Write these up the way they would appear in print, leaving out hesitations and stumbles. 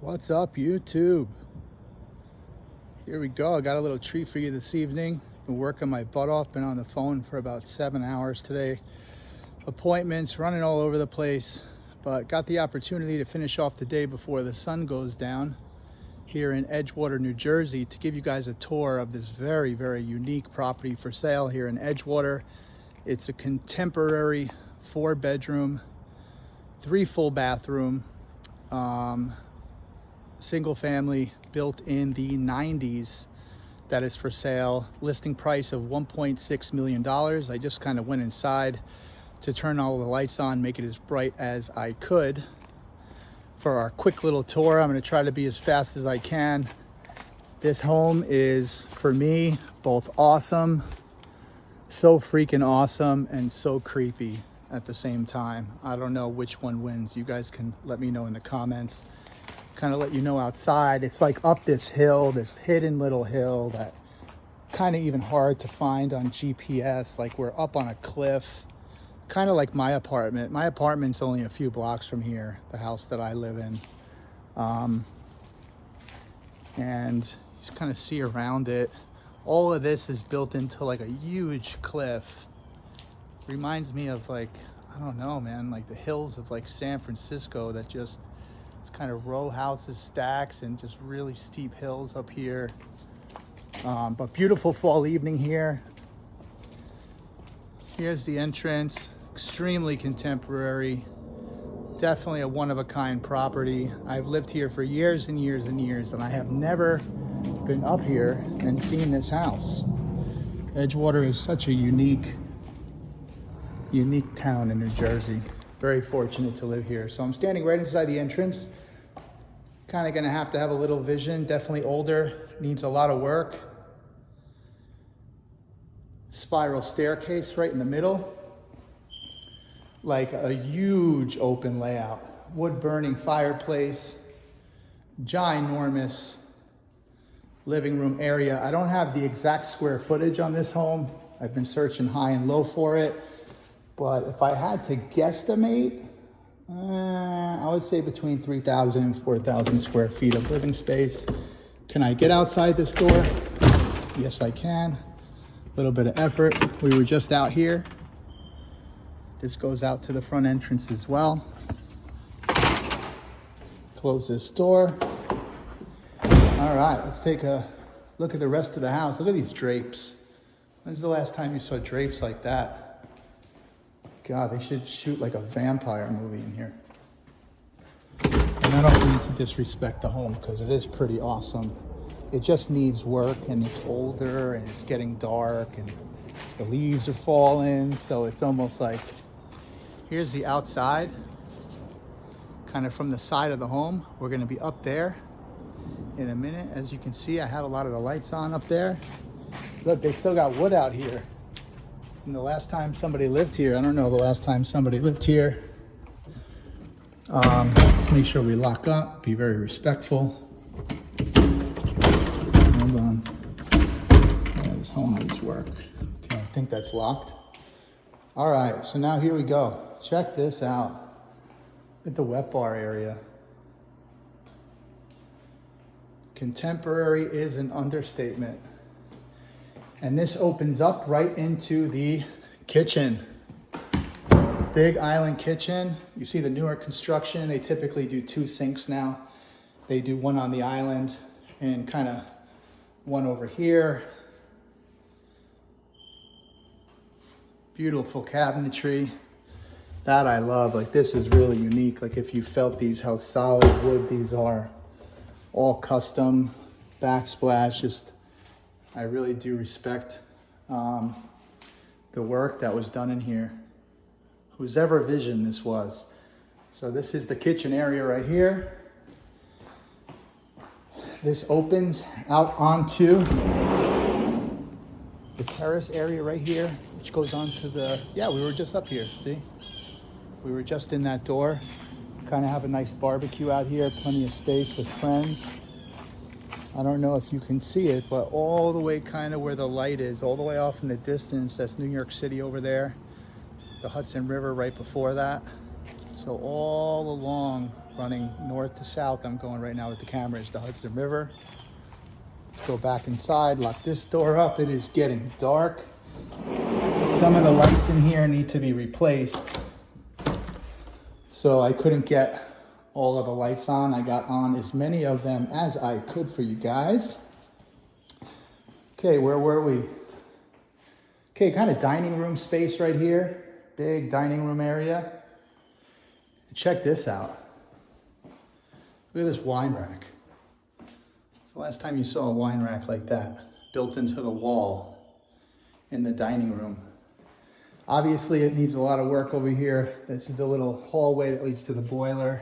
What's up, YouTube? Here we go. I got a little treat for you this evening. Been working my butt off, been on the phone for about 7 hours today. Appointments, running all over the place, but got the opportunity to finish off the day before the sun goes down here in Edgewater, New Jersey, to give you guys a tour of this very, very unique property for sale here in Edgewater. It's a contemporary 4-bedroom, 3 full bathroom, single family, built in the 90s, that is for sale. Listing price of $1.6 million. I just kind of went inside to turn all the lights on, make it as bright as I could for our quick little tour. I'm going to try to be as fast as I can. This home is, for me, both awesome, so freaking awesome, and so creepy at the same time. I don't know which one wins. You guys can let me know in the comments. Kind of let you know outside. It's like up this hill, this hidden little hill that kind of even hard to find on GPS. Like we're up on a cliff, kind of like my apartment. My apartment's only a few blocks from here, the house that I live in. And you just kind of see around it. All of this is built into like a huge cliff. Reminds me of, like, I don't know, man, like the hills of like San Francisco that just, it's kind of row houses, stacks, and just really steep hills up here. But beautiful fall evening here. Here's the entrance. Extremely contemporary. Definitely a one-of-a-kind property. I've lived here for years and years and years, and I have never been up here and seen this house. Edgewater is such a unique town in New Jersey. Very fortunate to live here. So I'm standing right inside the entrance. Kind of gonna have to have a little vision. Definitely older, needs a lot of work. Spiral staircase right in the middle. Like a huge open layout. Wood burning fireplace. Ginormous living room area. I don't have the exact square footage on this home. I've been searching high and low for it. But if I had to guesstimate, I would say between 3,000 and 4,000 square feet of living space. Can I get outside this door? Yes, I can. A little bit of effort. We were just out here. This goes out to the front entrance as well. Close this door. All right, let's take a look at the rest of the house. Look at these drapes. When's the last time you saw drapes like that? God, they should shoot like a vampire movie in here. And I don't mean to disrespect the home because it is pretty awesome. It just needs work, and it's older and it's getting dark and the leaves are falling. So it's almost like, here's the outside, kind of from the side of the home. We're gonna be up there in a minute. As you can see, I have a lot of the lights on up there. Look, they still got wood out here. And the last time somebody lived here, I don't know the last time somebody lived here. Let's make sure we lock up, be very respectful. Hold on. Yeah, this home needs work. Okay, I think that's locked. All right, so now here we go. Check this out. Look at the wet bar area. Contemporary is an understatement. And this opens up right into the kitchen. Big island kitchen. You see the newer construction, they typically do 2 sinks now. They do one on the island and kind of one over here. Beautiful cabinetry. That I love. Like, this is really unique. Like, if you felt these, how solid wood these are. All custom, backsplash, just, I really do respect the work that was done in here. Whose ever vision this was. So this is the kitchen area right here. This opens out onto the terrace area right here, which goes on to the, yeah, we were just up here, see? We were just in that door. Kind of have a nice barbecue out here, plenty of space with friends. I don't know if you can see it, but all the way kind of where the light is, all the way off in the distance, that's New York City over there. The Hudson River right before that. So all along running north to south. I'm going right now with the camera is the Hudson River. Let's go back inside, lock this door up. It is getting dark. Some of the lights in here need to be replaced. So I couldn't get all of the lights on. I got on as many of them as I could for you guys. Okay, where were we? Okay, kind of dining room space right here. Big dining room area. Check this out. Look at this wine rack. It's the last time you saw a wine rack like that, built into the wall in the dining room. Obviously, it needs a lot of work over here. This is the little hallway that leads to the boiler.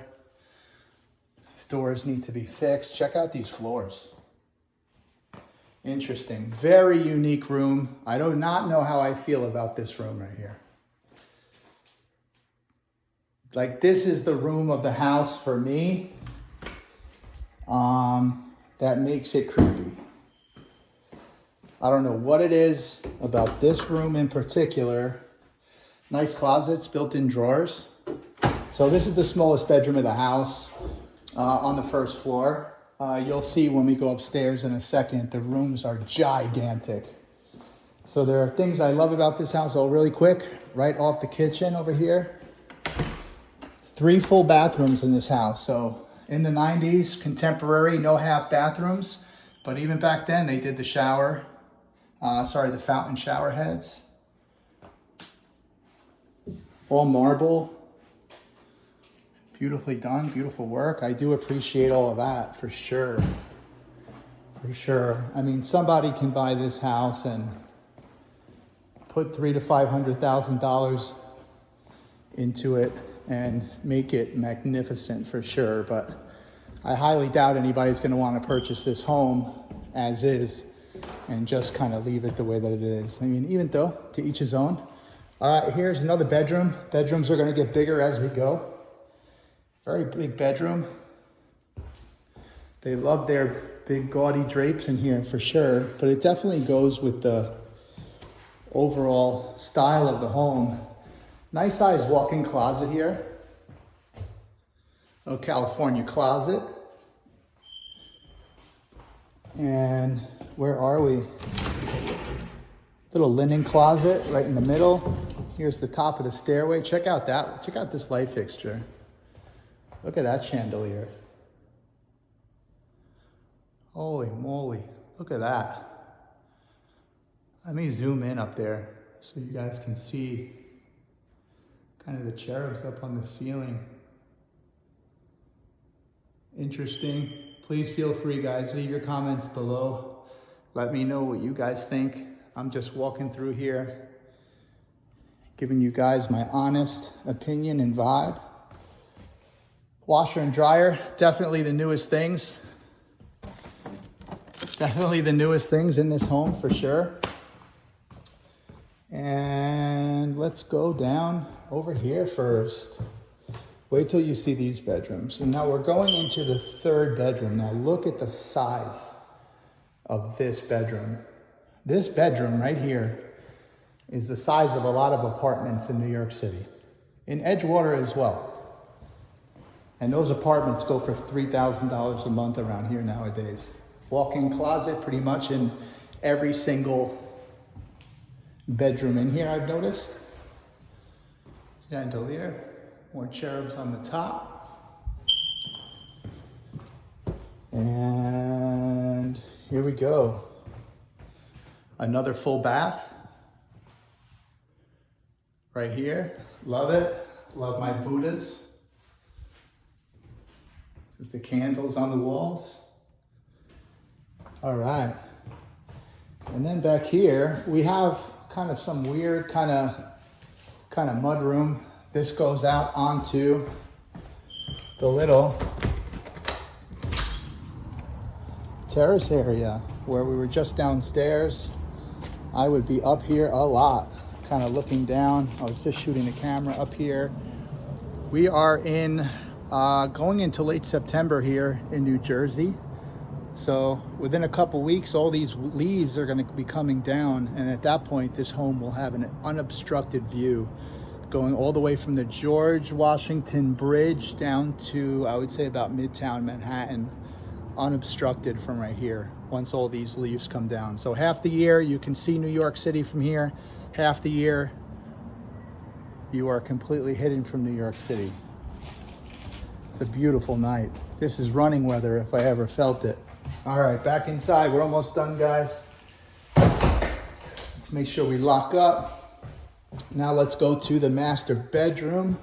These doors need to be fixed. Check out these floors. Interesting. Very unique room. I do not know how I feel about this room right here. Like, this is the room of the house for me. That makes it creepy. I don't know what it is about this room in particular. Nice closets, built-in drawers. So this is the smallest bedroom of the house on the first floor. You'll see when we go upstairs in a second, the rooms are gigantic. So there are things I love about this house. Oh, really quick, right off the kitchen over here. 3 full bathrooms in this house. So in the 90s, contemporary, no half bathrooms. But even back then, they did the shower. The fountain shower heads. All marble. Beautifully done, beautiful work. I do appreciate all of that, for sure. For sure. I mean, somebody can buy this house and put $300,000 to $500,000 into it and make it magnificent, for sure. But I highly doubt anybody's going to want to purchase this home as is and just kind of leave it the way that it is. I mean, even though, to each his own. All right, here's another bedroom. Bedrooms are going to get bigger as we go. Very big bedroom. They love their big gaudy drapes in here for sure, but it definitely goes with the overall style of the home. Nice sized walk-in closet here. Oh, California closet. And where are we? Little linen closet right in the middle. Here's the top of the stairway. Check out that. Check out this light fixture. Look at that chandelier. Holy moly. Look at that. Let me zoom in up there so you guys can see kind of the cherubs up on the ceiling. Interesting. Please feel free, guys. Leave your comments below. Let me know what you guys think. I'm just walking through here, giving you guys my honest opinion and vibe. Washer and dryer, definitely the newest things. Definitely the newest things in this home for sure. And let's go down over here first. Wait till you see these bedrooms. And now we're going into the 3rd bedroom. Now look at the size of this bedroom. This bedroom right here is the size of a lot of apartments in New York City. In Edgewater as well. And those apartments go for $3,000 a month around here nowadays. Walk-in closet pretty much in every single bedroom in here, I've noticed. Chandelier, more cherubs on the top. And here we go. Another full bath. Right here, love it. Love my Buddhas. With the candles on the walls. All right. And then back here, we have kind of some weird kind of mud room. This goes out onto the little terrace area where we were just downstairs. I would be up here a lot, kind of looking down. I was just shooting the camera up here. We are in going into late September here in New Jersey. So within a couple weeks, all these leaves are going to be coming down. And at that point, this home will have an unobstructed view going all the way from the George Washington Bridge down to, I would say, about Midtown Manhattan, unobstructed from right here once all these leaves come down. So half the year you can see New York City from here, half the year you are completely hidden from New York City. It's a beautiful night. This is running weather if I ever felt it. All right, back inside. We're almost done, guys. Let's make sure we lock up. Now let's go to the master bedroom.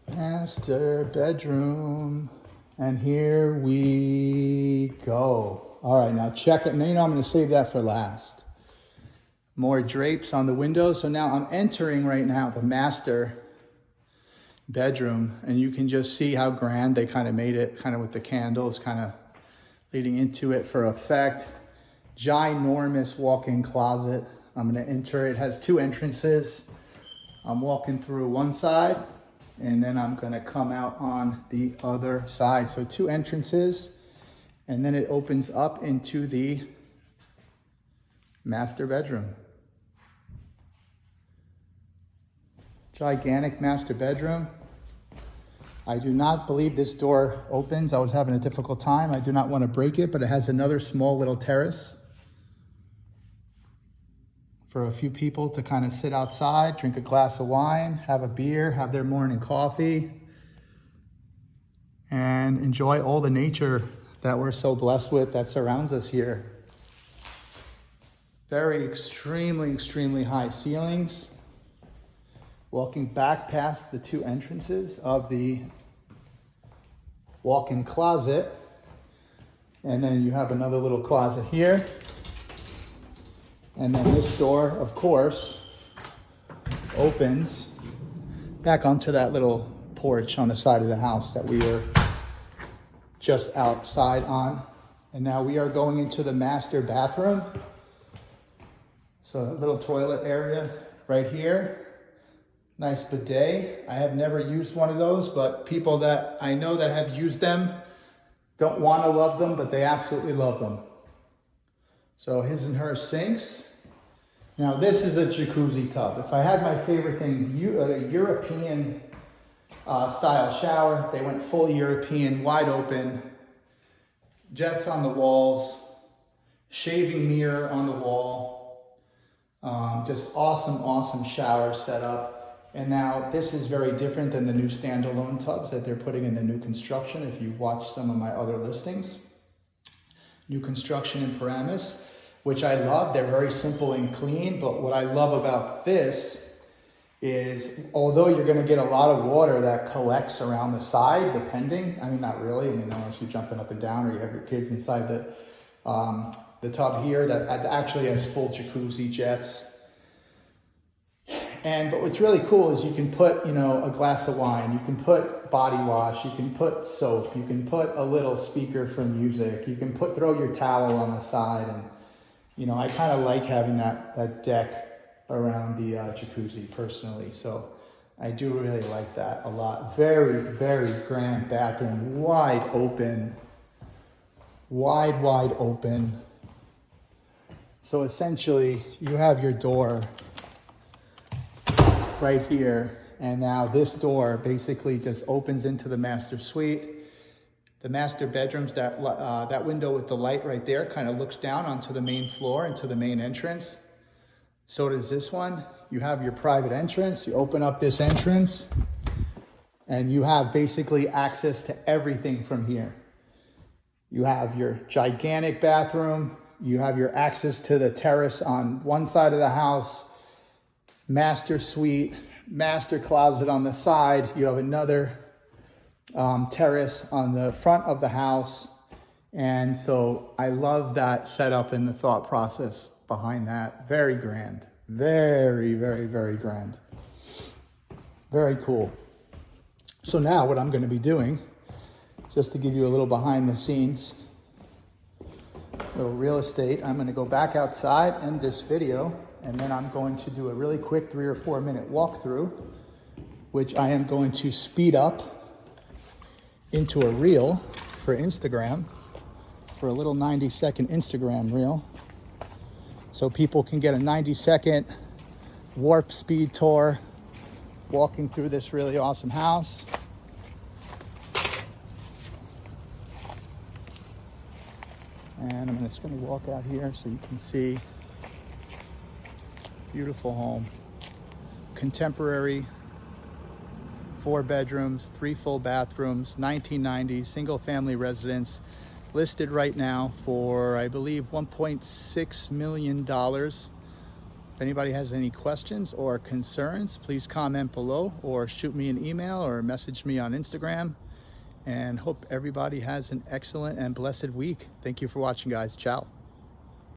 Master bedroom. And here we go. All right, now check it. Now you know I'm going to save that for last. More drapes on the windows. So now I'm entering right now the master bedroom, and you can just see how grand they kind of made it, kind of with the candles kind of leading into it for effect. Ginormous walk-in closet. I'm going to enter. It has 2 entrances. I'm walking through one side, and then I'm going to come out on the other side. So 2 entrances, and then it opens up into the master bedroom. Gigantic master bedroom. I do not believe this door opens. I was having a difficult time. I do not want to break it, but it has another small little terrace for a few people to kind of sit outside, drink a glass of wine, have a beer, have their morning coffee, and enjoy all the nature that we're so blessed with that surrounds us here. Very extremely high ceilings. Walking back past the 2 entrances of the walk-in closet. And then you have another little closet here. And then this door, of course, opens back onto that little porch on the side of the house that we were just outside on. And now we are going into the master bathroom. So a little toilet area right here. Nice bidet. I have never used one of those, but people that I know that have used them don't want to love them, but they absolutely love them. So his and her sinks. Now this is a jacuzzi tub. If I had my favorite thing, a European style shower. They went full European, wide open, jets on the walls, shaving mirror on the wall. Just awesome shower setup. And now this is very different than the new standalone tubs that they're putting in the new construction. If you've watched some of my other listings, new construction in Paramus, which I love. They're very simple and clean. But what I love about this is, although you're going to get a lot of water that collects around the side, depending, I mean, not really. I mean, unless you're jumping up and down or you have your kids inside the tub here that actually has full jacuzzi jets. But what's really cool is you can put, a glass of wine, you can put body wash, you can put soap, you can put a little speaker for music, you can throw your towel on the side. And, I kind of like having that deck around the jacuzzi personally. So I do really like that a lot. Very grand bathroom, wide open. So essentially you have your door right here, and now this door basically just opens into the master suite. The master bedrooms, that window with the light right there kind of looks down onto the main floor, into the main entrance. So does this one. You have your private entrance. You open up this entrance, and you have basically access to everything from here. You have your gigantic bathroom. You have your access to the terrace on one side of the house, master suite, master closet on the side. You have another terrace on the front of the house. And so I love that setup and the thought process behind that. Very grand. Very grand. Very cool. So now what I'm going to be doing, just to give you a little behind the scenes, little real estate, I'm going to go back outside, end this video, and then I'm going to do a really quick 3 or 4 minute walkthrough, which I am going to speed up into a reel for Instagram, for a little 90-second Instagram reel, so people can get a 90-second warp speed tour, walking through this really awesome house. And I'm just going to walk out here so you can see. Beautiful home. Contemporary, 4 bedrooms, 3 full bathrooms, 1990s, single family residence, listed right now for, I believe, $1.6 million. If anybody has any questions or concerns, please comment below or shoot me an email or message me on Instagram. And hope everybody has an excellent and blessed week. Thank you for watching, guys. Ciao.